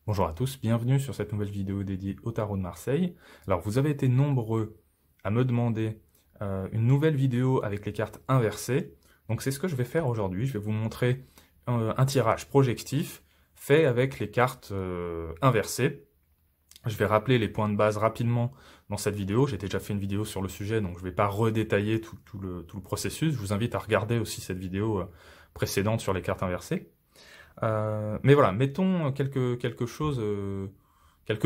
Bonjour à tous, bienvenue sur cette nouvelle vidéo dédiée au tarot de Marseille. Alors vous avez été nombreux à me demander une nouvelle vidéo avec les cartes inversées, donc c'est ce que je vais faire aujourd'hui. Je vais vous montrer un tirage projectif fait avec les cartes inversées. Je vais rappeler les points de base rapidement dans cette vidéo. J'ai déjà fait une vidéo sur le sujet, donc je ne vais pas redétailler tout le processus. Je vous invite à regarder aussi cette vidéo précédente sur les cartes inversées. Mais voilà, mettons quelques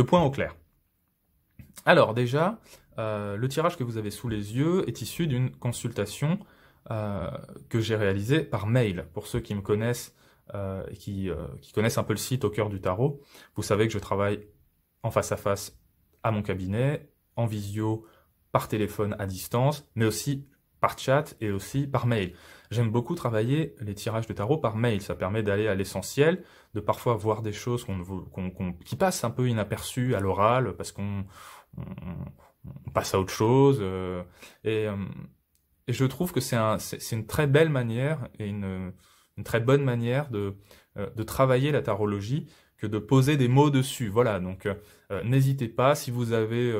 points au clair. Alors déjà, le tirage que vous avez sous les yeux est issu d'une consultation que j'ai réalisée par mail. Pour ceux qui me connaissent et qui connaissent un peu le site Au Cœur du Tarot, vous savez que je travaille en face à face à mon cabinet, en visio, par téléphone à distance, mais aussi par chat et aussi par mail. J'aime beaucoup travailler les tirages de tarot par mail, ça permet d'aller à l'essentiel, de parfois voir des choses qui passent un peu inaperçues à l'oral, parce on passe à autre chose, et je trouve que c'est une très belle manière, et une très bonne manière de travailler la tarologie, que de poser des mots dessus. Voilà, donc n'hésitez pas, si vous avez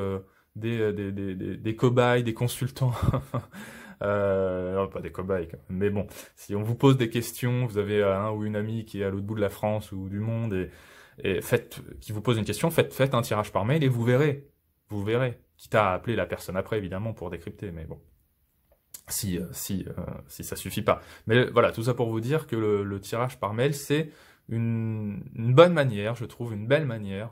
des cobayes, des consultants, non, pas des cobayes, quand même. Mais bon, si on vous pose des questions, vous avez un ou une amie qui est à l'autre bout de la France ou du monde qui vous pose une question, faites un tirage par mail et vous verrez. Quitte à appeler la personne après, évidemment, pour décrypter, mais bon. Si ça suffit pas. Mais voilà, tout ça pour vous dire que le tirage par mail, c'est une bonne manière, je trouve, une belle manière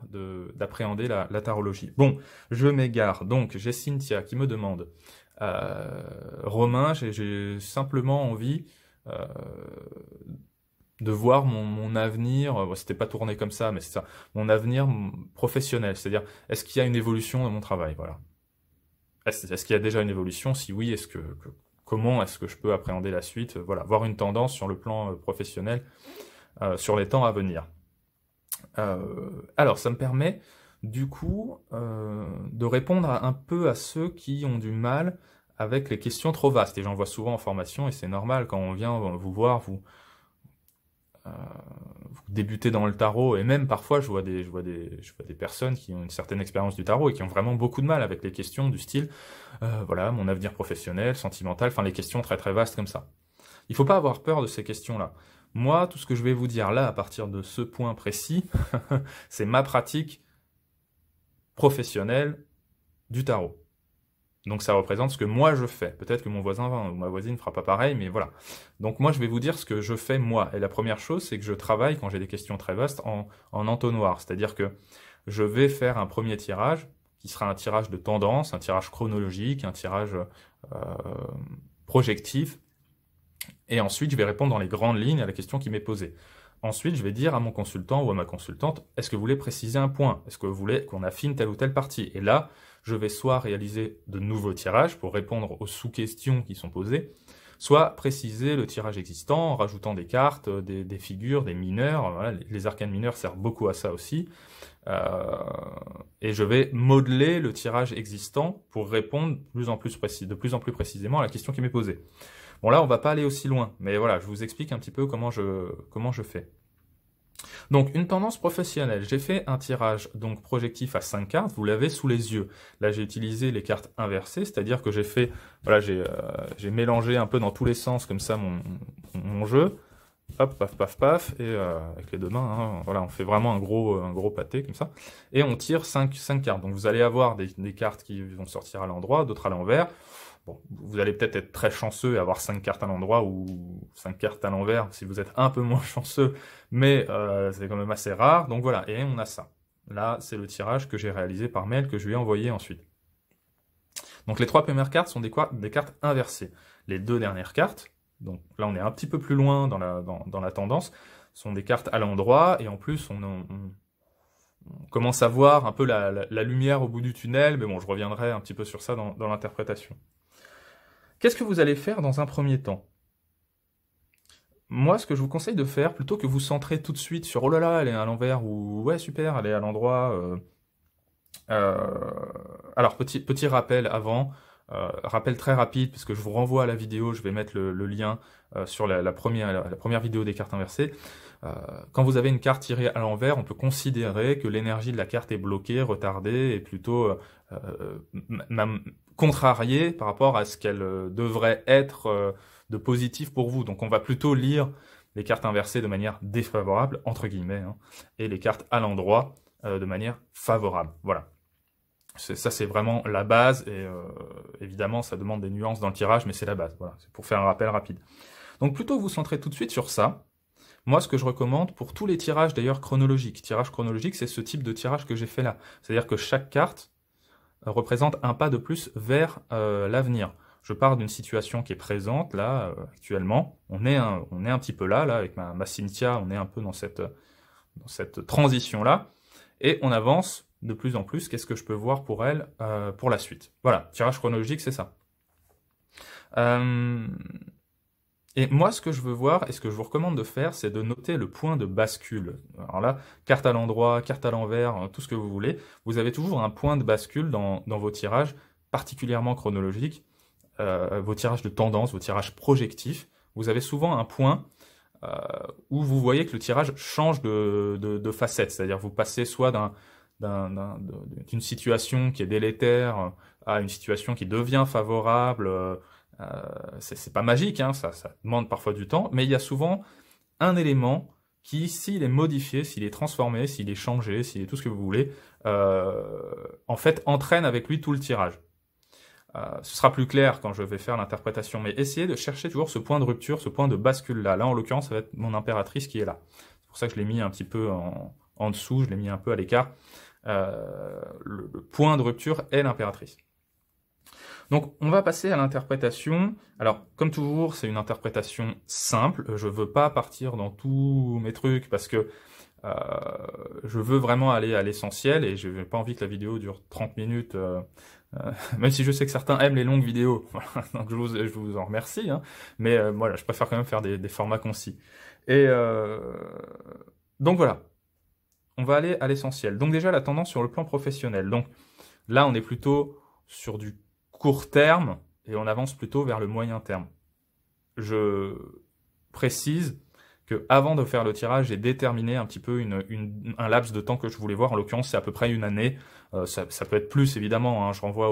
d'appréhender la tarologie. Bon, je m'égare. Donc, j'ai Cynthia qui me demande, Romain, j'ai simplement envie de voir mon avenir, c'était pas tourné comme ça, mais c'est ça, mon avenir professionnel. C'est-à-dire, est-ce qu'il y a une évolution dans mon travail, voilà. Est-ce qu'il y a déjà une évolution? Si oui, comment est-ce que je peux appréhender la suite? Voilà, voir une tendance sur le plan professionnel sur les temps à venir. Alors, ça me permet du coup de répondre un peu à ceux qui ont du mal avec les questions trop vastes. Et j'en vois souvent en formation, et c'est normal quand on vient vous voir, vous débutez dans le tarot, et même parfois je vois des personnes qui ont une certaine expérience du tarot et qui ont vraiment beaucoup de mal avec les questions du style voilà, mon avenir professionnel, sentimental, enfin les questions très très vastes comme ça. Il faut pas avoir peur de ces questions-là. Moi, tout ce que je vais vous dire là, à partir de ce point précis, c'est ma pratique professionnelle du tarot. Donc ça représente ce que moi je fais. Peut-être que mon voisin ou ma voisine ne fera pas pareil, mais voilà. Donc moi je vais vous dire ce que je fais moi. Et la première chose, c'est que je travaille, quand j'ai des questions très vastes, en entonnoir. C'est-à-dire que je vais faire un premier tirage, qui sera un tirage de tendance, un tirage chronologique, un tirage projectif. Et ensuite, je vais répondre dans les grandes lignes à la question qui m'est posée. Ensuite, je vais dire à mon consultant ou à ma consultante, est-ce que vous voulez préciser un point? Est-ce que vous voulez qu'on affine telle ou telle partie? Et là, je vais soit réaliser de nouveaux tirages pour répondre aux sous-questions qui sont posées, soit préciser le tirage existant en rajoutant des cartes, des figures, des mineurs. Voilà, les arcanes mineurs servent beaucoup à ça aussi. Et je vais modeler le tirage existant pour répondre de plus en plus précisément à la question qui m'est posée. Bon là, on va pas aller aussi loin, mais voilà, je vous explique un petit peu comment je fais. Donc, une tendance professionnelle. J'ai fait un tirage donc projectif à 5 cartes, vous l'avez sous les yeux. Là, j'ai utilisé les cartes inversées, c'est-à-dire que j'ai mélangé un peu dans tous les sens comme ça mon jeu. Hop, paf, paf, paf, et avec les deux mains, hein, voilà, on fait vraiment un gros pâté comme ça. Et on tire 5 cartes. Donc, vous allez avoir des cartes qui vont sortir à l'endroit, d'autres à l'envers. Bon, vous allez peut-être être très chanceux et avoir 5 cartes à l'endroit ou 5 cartes à l'envers si vous êtes un peu moins chanceux, mais c'est quand même assez rare. Donc voilà, et on a ça. Là, c'est le tirage que j'ai réalisé par mail que je lui ai envoyé ensuite. Donc les 3 premières cartes sont des cartes inversées. Les 2 dernières cartes, donc là on est un petit peu plus loin dans la tendance, sont des cartes à l'endroit, et en plus on commence à voir un peu la lumière au bout du tunnel, mais bon, je reviendrai un petit peu sur ça dans l'interprétation. Qu'est-ce que vous allez faire dans un premier temps? Moi, ce que je vous conseille de faire, plutôt que vous centrer tout de suite sur « oh là là, elle est à l'envers » ou « ouais, super, elle est à l'endroit », alors, petit rappel avant, rappel très rapide, puisque je vous renvoie à la vidéo, je vais mettre le lien sur la première vidéo des cartes inversées. Quand vous avez une carte tirée à l'envers, on peut considérer que l'énergie de la carte est bloquée, retardée, et plutôt même contrariée par rapport à ce qu'elle devrait être de positif pour vous. Donc on va plutôt lire les cartes inversées de manière défavorable, entre guillemets, hein, et les cartes à l'endroit de manière favorable. Voilà. Ça, c'est vraiment la base, et évidemment, ça demande des nuances dans le tirage, mais c'est la base. Voilà, c'est pour faire un rappel rapide. Donc plutôt vous centrez tout de suite sur ça. Moi, ce que je recommande pour tous les tirages d'ailleurs chronologiques, tirage chronologique, c'est ce type de tirage que j'ai fait là. C'est-à-dire que chaque carte représente un pas de plus vers l'avenir. Je pars d'une situation qui est présente là actuellement. On est un petit peu là avec ma Cynthia, on est un peu dans cette transition là, et on avance de plus en plus. Qu'est-ce que je peux voir pour elle pour la suite? Voilà, tirage chronologique, c'est ça. Et moi, ce que je veux voir, et ce que je vous recommande de faire, c'est de noter le point de bascule. Alors là, carte à l'endroit, carte à l'envers, tout ce que vous voulez. Vous avez toujours un point de bascule dans vos tirages, particulièrement chronologiques, vos tirages de tendance, vos tirages projectifs. Vous avez souvent un point où vous voyez que le tirage change de facette. C'est-à-dire vous passez soit d'une situation qui est délétère à une situation qui devient favorable. C'est pas magique, hein, ça demande parfois du temps, mais il y a souvent un élément qui, s'il est modifié, s'il est transformé, s'il est changé, s'il est tout ce que vous voulez, en fait entraîne avec lui tout le tirage. Ce sera plus clair quand je vais faire l'interprétation, mais essayez de chercher toujours ce point de rupture, ce point de bascule là. Là, en l'occurrence, ça va être mon impératrice qui est là. C'est pour ça que je l'ai mis un petit peu en dessous, je l'ai mis un peu à l'écart. Le point de rupture est l'impératrice. Donc, on va passer à l'interprétation. Alors, comme toujours, c'est une interprétation simple. Je veux pas partir dans tous mes trucs parce que je veux vraiment aller à l'essentiel et je n'ai pas envie que la vidéo dure 30 minutes, même si je sais que certains aiment les longues vidéos. Donc, je vous en remercie, hein. Mais voilà, je préfère quand même faire des formats concis. Et donc, voilà. On va aller à l'essentiel. Donc, déjà, la tendance sur le plan professionnel. Donc, là, on est plutôt sur du court terme et on avance plutôt vers le moyen terme. Je précise que avant de faire le tirage, j'ai déterminé un petit peu un laps de temps que je voulais voir. En l'occurrence, c'est à peu près une année. Ça peut être plus, évidemment, hein. Je renvoie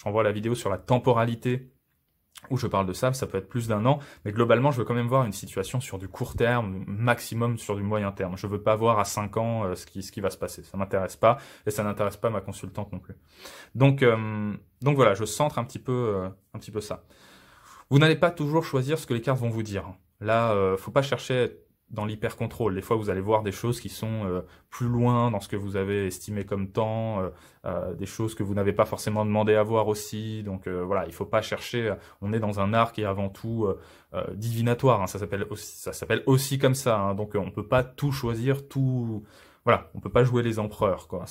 à la vidéo sur la temporalité où je parle de ça. Ça peut être plus d'un an. Mais globalement, je veux quand même voir une situation sur du court terme, maximum sur du moyen terme. Je veux pas voir à 5 ans ce qui va se passer. Ça m'intéresse pas et ça n'intéresse pas ma consultante non plus. Donc voilà, je centre un petit peu ça. Vous n'allez pas toujours choisir ce que les cartes vont vous dire. Là, faut pas chercher dans l'hyper-contrôle. Des fois, vous allez voir des choses qui sont plus loin dans ce que vous avez estimé comme temps, des choses que vous n'avez pas forcément demandé à voir aussi. Donc voilà, il faut pas chercher. On est dans un art qui est avant tout divinatoire, hein. Ça s'appelle aussi comme ça, hein. Donc on peut pas tout choisir, tout. Voilà, on peut pas jouer les empereurs, quoi.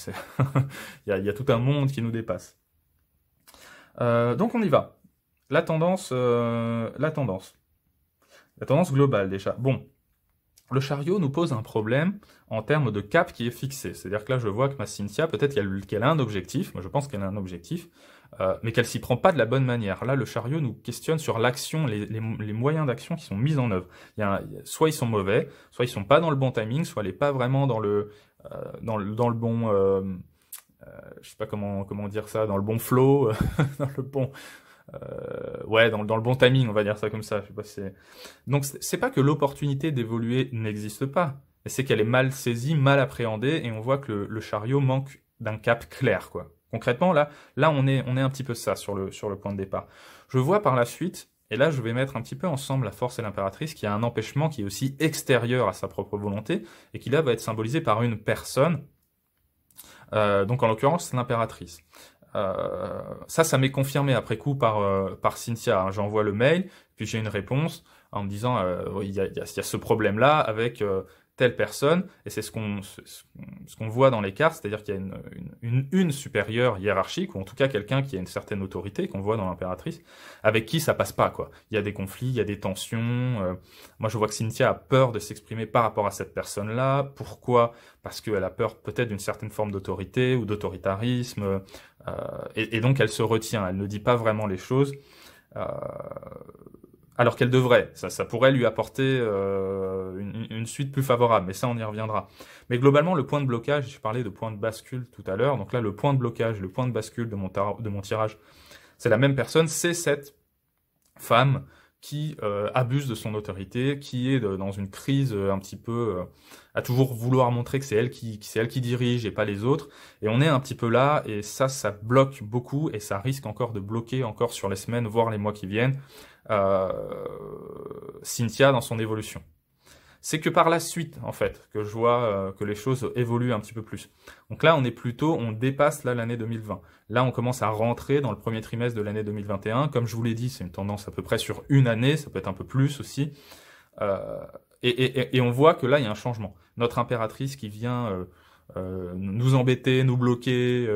Il y a tout un monde qui nous dépasse. Donc on y va. La tendance globale déjà. Bon, le chariot nous pose un problème en termes de cap qui est fixé. C'est-à-dire que là, je vois que ma Cynthia, peut-être qu'elle a un objectif, moi je pense qu'elle a un objectif, mais qu'elle s'y prend pas de la bonne manière. Là, le chariot nous questionne sur l'action, les moyens d'action qui sont mis en œuvre. Soit ils sont mauvais, soit ils sont pas dans le bon timing, soit elle est pas vraiment dans le bon... je sais pas comment dire ça, dans le bon flow, dans le bon... dans le bon timing, on va dire ça comme ça. Je sais pas, donc c'est pas que l'opportunité d'évoluer n'existe pas, mais c'est qu'elle est mal saisie, mal appréhendée, et on voit que le chariot manque d'un cap clair, quoi. Concrètement, là on est un petit peu ça sur le point de départ. Je vois par la suite, et là je vais mettre un petit peu ensemble la force et l'impératrice, qui a un empêchement qui est aussi extérieur à sa propre volonté, et qui là va être symbolisé par une personne. Donc en l'occurrence l'impératrice. Ça m'est confirmé après coup par Cynthia, hein. J'envoie le mail, puis j'ai une réponse en me disant il y a ce problème-là avec telle personne, et c'est ce qu'on voit dans les cartes, c'est-à-dire qu'il y a une supérieure hiérarchique, ou en tout cas quelqu'un qui a une certaine autorité, qu'on voit dans l'impératrice, avec qui ça passe pas, quoi. Il y a des conflits, il y a des tensions. Moi, je vois que Cynthia a peur de s'exprimer par rapport à cette personne-là. Pourquoi? Parce qu'elle a peur peut-être d'une certaine forme d'autorité ou d'autoritarisme, et donc elle se retient, elle ne dit pas vraiment les choses. alors qu'elle devrait. Ça pourrait lui apporter une suite plus favorable, mais ça, on y reviendra. Mais globalement, le point de blocage, je parlais de point de bascule tout à l'heure, donc là, le point de blocage, le point de bascule de mon tirage, c'est la même personne, c'est cette femme qui abuse de son autorité, qui est dans une crise un petit peu, à toujours vouloir montrer que c'est elle qui dirige et pas les autres. Et on est un petit peu là, et ça bloque beaucoup, et ça risque encore de bloquer encore sur les semaines, voire les mois qui viennent, Cynthia dans son évolution. C'est que par la suite, en fait, que je vois que les choses évoluent un petit peu plus. Donc là, on dépasse là l'année 2020. Là, on commence à rentrer dans le premier trimestre de l'année 2021. Comme je vous l'ai dit, c'est une tendance à peu près sur une année, ça peut être un peu plus aussi. Et on voit que là, il y a un changement. Notre impératrice qui vient nous embêter, nous bloquer,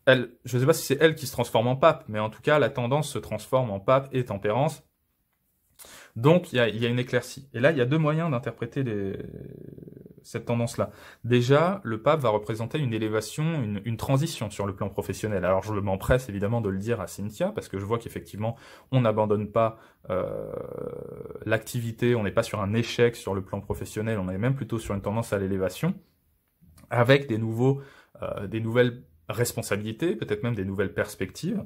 je ne sais pas si c'est elle qui se transforme en pape, mais en tout cas, la tendance se transforme en pape et tempérance. Donc, il y a une éclaircie. Et là, il y a deux moyens d'interpréter cette tendance-là. Déjà, le pape va représenter une élévation, une transition sur le plan professionnel. Alors, je m'empresse évidemment de le dire à Cynthia, parce que je vois qu'effectivement, on n'abandonne pas l'activité, on n'est pas sur un échec sur le plan professionnel, on est même plutôt sur une tendance à l'élévation, avec des nouvelles responsabilités, peut-être même des nouvelles perspectives.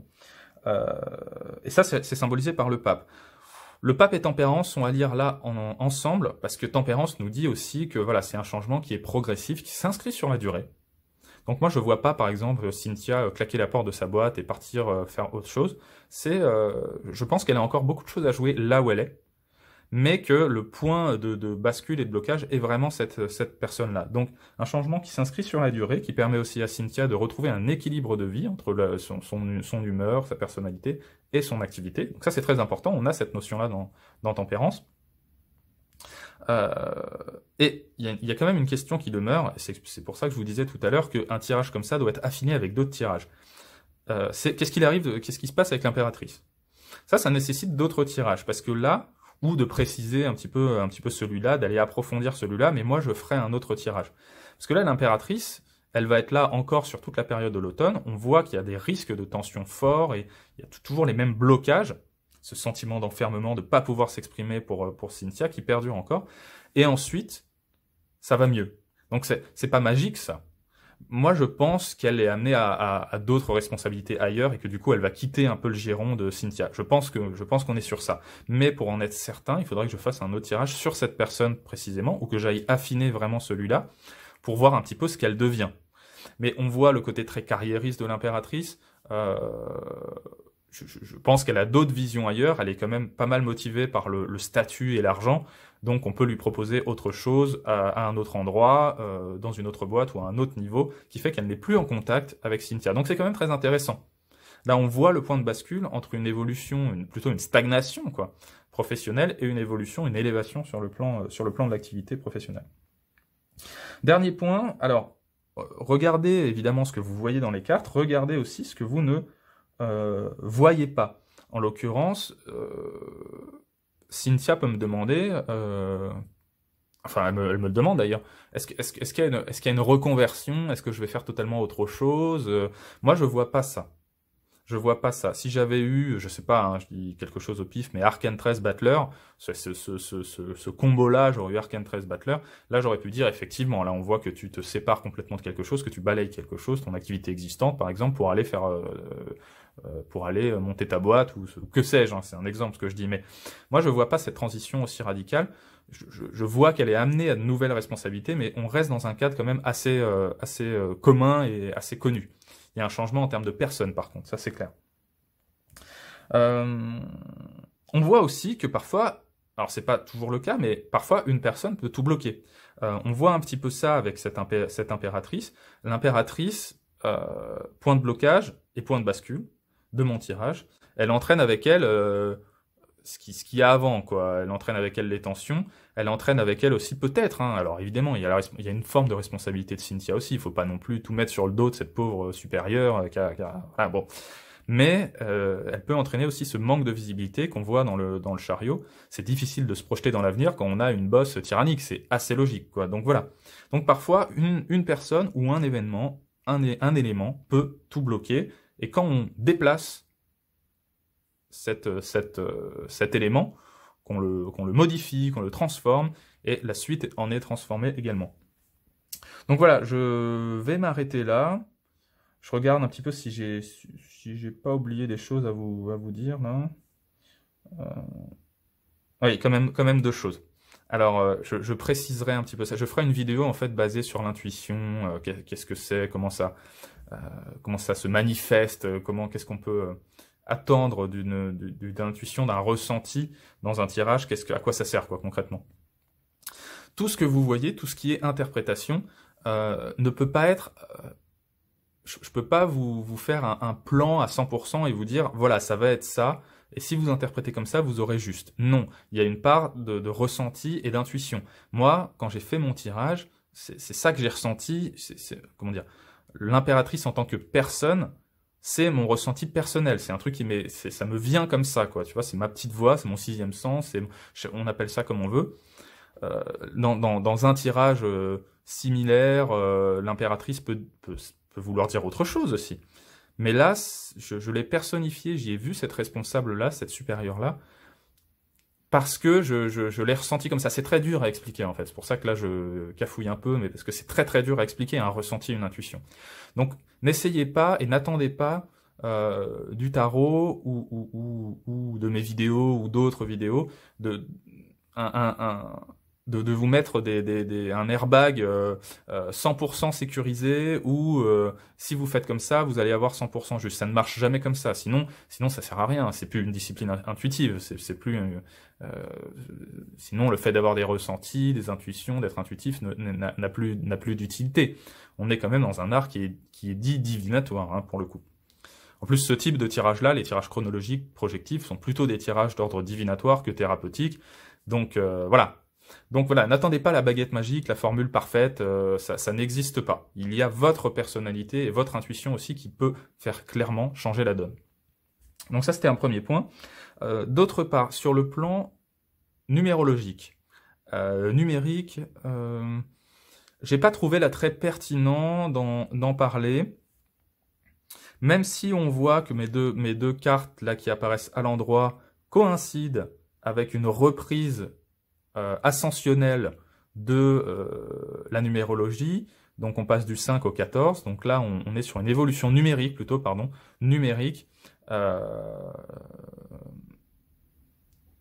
Et ça, c'est symbolisé par le pape. Le pape et tempérance sont à lire là ensemble, parce que tempérance nous dit aussi que voilà, c'est un changement qui est progressif, qui s'inscrit sur la durée. Donc moi, je vois pas, par exemple, Cynthia claquer la porte de sa boîte et partir faire autre chose. Je pense qu'elle a encore beaucoup de choses à jouer là où elle est, mais que le point de bascule et de blocage est vraiment cette personne-là. Donc un changement qui s'inscrit sur la durée, qui permet aussi à Cynthia de retrouver un équilibre de vie entre son humeur, sa personnalité et son activité. Donc ça, c'est très important, on a cette notion-là dans Tempérance. Et il y a quand même une question qui demeure, et c'est pour ça que je vous disais tout à l'heure qu'un tirage comme ça doit être affiné avec d'autres tirages. Qu'est-ce qui se passe avec l'impératrice? Ça nécessite d'autres tirages, parce que là, ou de préciser un petit peu celui-là, d'aller approfondir celui-là, mais moi je ferai un autre tirage. Parce que là, l'impératrice, elle va être là encore sur toute la période de l'automne, on voit qu'il y a des risques de tension forts, et il y a toujours les mêmes blocages, ce sentiment d'enfermement, de ne pas pouvoir s'exprimer pour Cynthia, qui perdure encore, et ensuite, ça va mieux. Donc c'est pas magique ça. Moi, je pense qu'elle est amenée à d'autres responsabilités ailleurs et que du coup, elle va quitter un peu le giron de Cynthia. Je pense qu'on est sur ça. Mais pour en être certain, il faudrait que je fasse un autre tirage sur cette personne précisément ou que j'aille affiner vraiment celui-là pour voir un petit peu ce qu'elle devient. Mais on voit le côté très carriériste de l'impératrice. Je pense qu'elle a d'autres visions ailleurs. Elle est quand même pas mal motivée par le statut et l'argent. Donc on peut lui proposer autre chose à un autre endroit, dans une autre boîte ou à un autre niveau, qui fait qu'elle n'est plus en contact avec Cynthia. Donc c'est quand même très intéressant. Là on voit le point de bascule entre une évolution, plutôt une stagnation quoi, professionnelle, et une évolution, une élévation sur le plan de l'activité professionnelle. Dernier point, alors regardez évidemment ce que vous voyez dans les cartes, regardez aussi ce que vous ne voyez pas. En l'occurrence, Cynthia peut me demander, enfin elle me le demande d'ailleurs, est-ce qu'il y a une reconversion, est-ce que je vais faire totalement autre chose? Moi je vois pas ça. Je vois pas ça. Si j'avais eu, je sais pas, hein, je dis quelque chose au pif, mais Arcantress Battler, ce combo-là, j'aurais eu Arcantress Battler, là j'aurais pu dire effectivement, là on voit que tu te sépares complètement de quelque chose, que tu balayes quelque chose, ton activité existante par exemple, pour aller monter ta boîte, ou que sais-je, hein, c'est un exemple ce que je dis, mais moi je vois pas cette transition aussi radicale. Je vois qu'elle est amenée à de nouvelles responsabilités, mais on reste dans un cadre quand même assez commun et assez connu. Il y a un changement en termes de personnes, par contre, ça c'est clair. On voit aussi que parfois, alors c'est pas toujours le cas, mais parfois une personne peut tout bloquer. On voit un petit peu ça avec cette impératrice. L'impératrice, point de blocage et point de bascule de mon tirage. Elle entraîne avec elle ce qu'il y a avant, quoi. Elle entraîne avec elle les tensions, elle entraîne avec elle aussi peut-être, hein. Alors évidemment, il y a une forme de responsabilité de Cynthia aussi, il faut pas non plus tout mettre sur le dos de cette pauvre supérieure enfin, bon. Mais elle peut entraîner aussi ce manque de visibilité qu'on voit dans le chariot. C'est difficile de se projeter dans l'avenir quand on a une bosse tyrannique, c'est assez logique, quoi. Donc voilà. Donc parfois, une personne ou un événement, un élément peut tout bloquer, et quand on déplace cet élément, qu'on le modifie, qu'on le transforme, et la suite en est transformée également. Donc voilà, je vais m'arrêter là. Je regarde un petit peu si j'ai pas oublié des choses à vous dire là. Oui, quand même deux choses. Alors, je préciserai un petit peu ça. Je ferai une vidéo en fait basée sur l'intuition. Qu'est-ce que c'est, comment ça se manifeste, qu'est-ce qu'on peut attendre d'une intuition, d'un ressenti dans un tirage. À quoi ça sert quoi concrètement. Tout ce que vous voyez, tout ce qui est interprétation, ne peut pas être. Je peux pas vous faire un plan à 100% et vous dire voilà ça va être ça. Et si vous interprétez comme ça, vous aurez juste. Non, il y a une part de ressenti et d'intuition. Moi, quand j'ai fait mon tirage, c'est ça que j'ai ressenti. Comment dire, l'impératrice en tant que personne, c'est mon ressenti personnel. C'est un truc ça me vient comme ça, quoi. Tu vois, c'est ma petite voix, c'est mon sixième sens. On appelle ça comme on veut. Dans un tirage similaire, l'impératrice peut vouloir dire autre chose aussi. Mais là, je l'ai personnifié, j'y ai vu cette responsable-là, cette supérieure-là, parce que je l'ai ressenti comme ça. C'est très dur à expliquer, en fait. C'est pour ça que là, je cafouille un peu, mais parce que c'est très très dur à expliquer un ressenti, une intuition. Donc, n'essayez pas et n'attendez pas du tarot ou de mes vidéos ou d'autres vidéos de vous mettre un airbag 100% sécurisé ou si vous faites comme ça, vous allez avoir 100% juste. Ça ne marche jamais comme ça. Sinon ça sert à rien. C'est plus une discipline intuitive. C'est plus. Sinon, le fait d'avoir des ressentis, des intuitions, d'être intuitif n'a plus d'utilité. On est quand même dans un art qui est dit divinatoire hein, pour le coup. En plus, ce type de tirage-là, les tirages chronologiques, projectifs, sont plutôt des tirages d'ordre divinatoire que thérapeutique. Donc voilà. Donc voilà, n'attendez pas la baguette magique, la formule parfaite, ça n'existe pas. Il y a votre personnalité et votre intuition aussi qui peut faire clairement changer la donne. Donc ça, c'était un premier point. D'autre part, sur le plan numérologique, j'ai pas trouvé là très pertinent d'en parler, même si on voit que mes deux cartes là qui apparaissent à l'endroit coïncident avec une reprise ascensionnelle de la numérologie, donc on passe du 5 au 14, donc là on est sur une évolution numérique plutôt, numérique,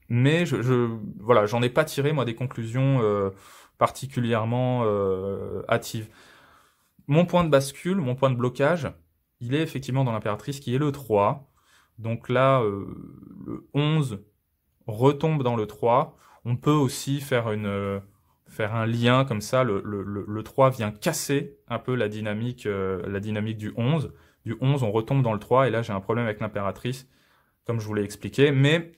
mais voilà, j'en ai pas tiré moi des conclusions particulièrement hâtives. Mon point de bascule, mon point de blocage, il est effectivement dans l'impératrice qui est le 3, donc là le 11 retombe dans le 3. On peut aussi faire un lien comme ça, le 3 vient casser un peu la dynamique du 11. Du 11, on retombe dans le 3, et là j'ai un problème avec l'impératrice, comme je vous l'ai expliqué. Mais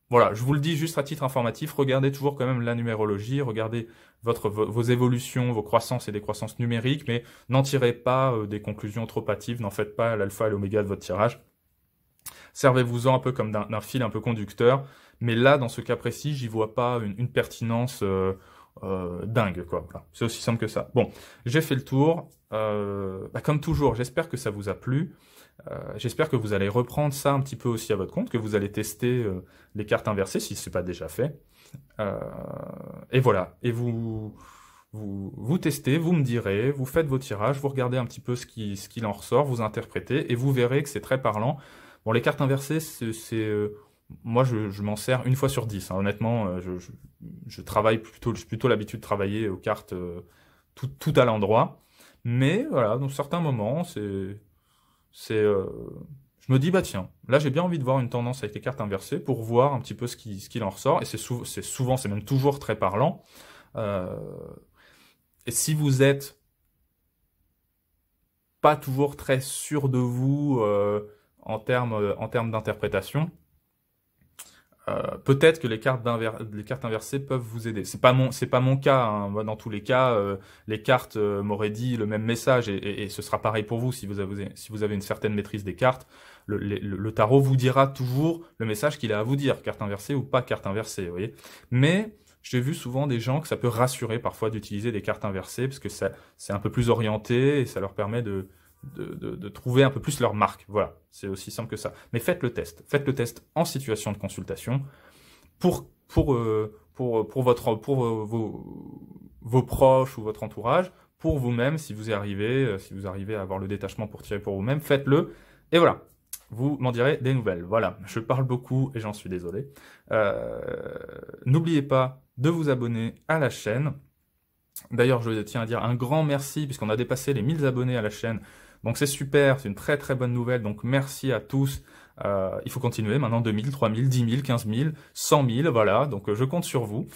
voilà, je vous le dis juste à titre informatif, regardez toujours quand même la numérologie, regardez vos évolutions, vos croissances et décroissances numériques, mais n'en tirez pas des conclusions trop hâtives, n'en faites pas l'alpha et l'oméga de votre tirage. Servez-vous-en un peu comme d'un fil un peu conducteur. Mais là, dans ce cas précis, j'y vois pas une pertinence dingue, quoi. Voilà. C'est aussi simple que ça. Bon, j'ai fait le tour. Comme toujours, j'espère que ça vous a plu. J'espère que vous allez reprendre ça un petit peu aussi à votre compte, que vous allez tester les cartes inversées, si ce n'est pas déjà fait. Et voilà. Et vous testez, vous me direz, vous faites vos tirages, vous regardez un petit peu ce qu'il en ressort, vous interprétez, et vous verrez que c'est très parlant. Bon, les cartes inversées, moi, je m'en sers une fois sur 10. Hein. Honnêtement, je travaille j'ai plutôt l'habitude de travailler aux cartes tout à l'endroit. Mais voilà, dans certains moments, je me dis, bah tiens, là j'ai bien envie de voir une tendance avec les cartes inversées pour voir un petit peu ce qu'il en ressort. Et c'est même toujours très parlant. Et si vous êtes pas toujours très sûr de vous en termes d'interprétation, peut-être que les cartes inversées peuvent vous aider. C'est pas mon cas. Hein. Moi, dans tous les cas, les cartes m'auraient dit le même message et ce sera pareil pour vous si vous avez une certaine maîtrise des cartes. Le tarot vous dira toujours le message qu'il a à vous dire, carte inversée ou pas carte inversée, vous voyez. Mais j'ai vu souvent des gens que ça peut rassurer parfois d'utiliser des cartes inversées parce que c'est un peu plus orienté et ça leur permet de trouver un peu plus leur marque. Voilà, c'est aussi simple que ça. Mais faites le test. Faites le test en situation de consultation pour vos proches ou votre entourage, pour vous-même, si vous arrivez à avoir le détachement pour tirer pour vous-même, faites-le. Et voilà, vous m'en direz des nouvelles. Voilà, je parle beaucoup et j'en suis désolé. N'oubliez pas de vous abonner à la chaîne. D'ailleurs, je tiens à dire un grand merci, puisqu'on a dépassé les 1000 abonnés à la chaîne. Donc c'est super, c'est une très très bonne nouvelle. Donc merci à tous. Il faut continuer maintenant, 2000, 3000, 10 000, 15 000, 100 000, voilà. Donc je compte sur vous.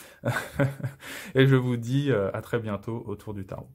Et je vous dis à très bientôt autour du tarot.